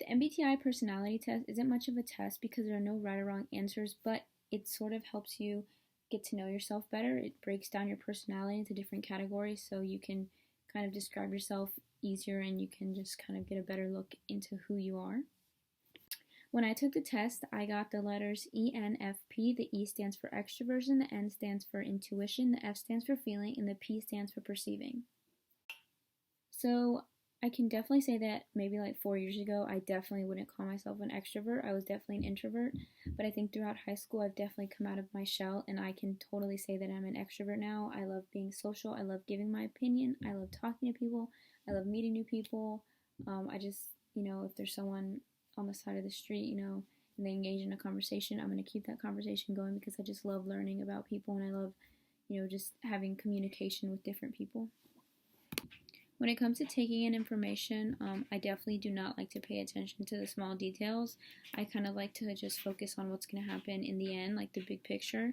The MBTI personality test isn't much of a test because there are no right or wrong answers, but it sort of helps you get to know yourself better. It breaks down your personality into different categories so you can kind of describe yourself easier and you can just kind of get a better look into who you are. When I took the test, I got the letters ENFP. The E stands for extroversion, the N stands for intuition, the F stands for feeling, and the P stands for perceiving. So I can definitely say that maybe like 4 years ago, I definitely wouldn't call myself an extrovert. I was definitely an introvert. But I think throughout high school, I've definitely come out of my shell and I can totally say that I'm an extrovert now. I love being social. I love giving my opinion. I love talking to people. I love meeting new people. I just, if there's someone on the side of the street, and they engage in a conversation, I'm going to keep that conversation going because I just love learning about people and I love, just having communication with different people. When it comes to taking in information, I definitely do not like to pay attention to the small details. I kind of like to just focus on what's going to happen in the end, like the big picture.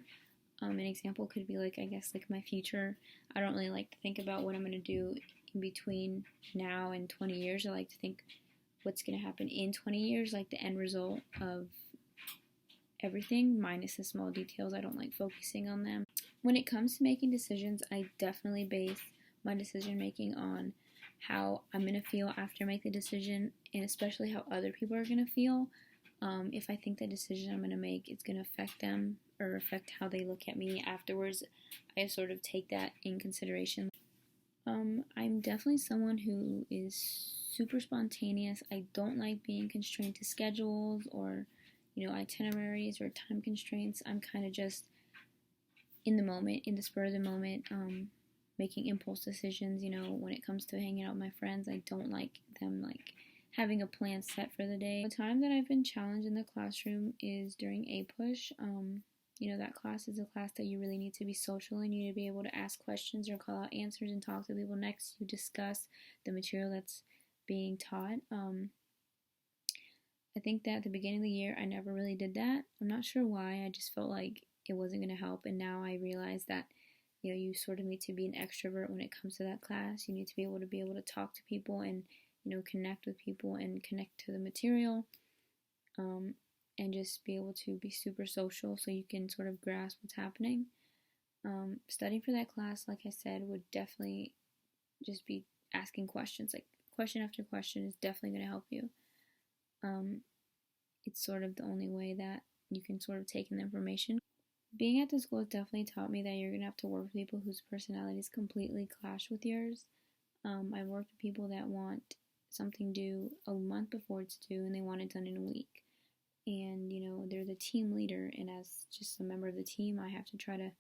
An example could be like, I guess, like my future. I don't really like to think about what I'm going to do in between now and 20 years. I like to think what's going to happen in 20 years, like the end result of everything, minus the small details. I don't like focusing on them. When it comes to making decisions, I definitely base my decision making on how I'm going to feel after I make the decision, and especially how other people are going to feel. If I think the decision I'm going to make is going to affect them or affect how they look at me afterwards, I sort of take that in consideration. I'm definitely someone who is super spontaneous. I don't like being constrained to schedules or, itineraries or time constraints. I'm kind of just in the moment, in the spur of the moment, making impulse decisions. When it comes to hanging out with my friends, I don't like them like having a plan set for the day. The time that I've been challenged in the classroom is during A-Push. That class is a class that you really need to be social and you need to be able to ask questions or call out answers and talk to people next to you, discuss the material that's being taught. I think that at the beginning of the year, I never really did that. I'm not sure why. I just felt like it wasn't going to help. And now I realize that, you sort of need to be an extrovert when it comes to that class. You need to be able to talk to people and, connect with people and connect to the material. And just be able to be super social so you can sort of grasp what's happening. Studying for that class, like I said, would definitely just be asking questions. Like question after question is definitely going to help you. It's sort of the only way that you can sort of take in the information. Being at the school has definitely taught me that you're going to have to work with people whose personalities completely clash with yours. I've worked with people that want something due a month before it's due and they want it done in a week. And, they're the team leader, and as just a member of the team, I have to try to,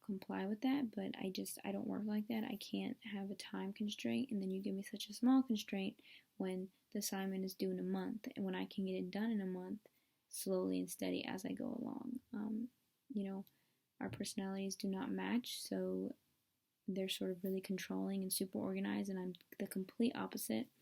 comply with that, but I don't work like that. I can't have a time constraint, and then you give me such a small constraint when the assignment is due in a month, and when I can get it done in a month, slowly and steady as I go along. Our personalities do not match, so they're sort of really controlling and super organized, and I'm the complete opposite.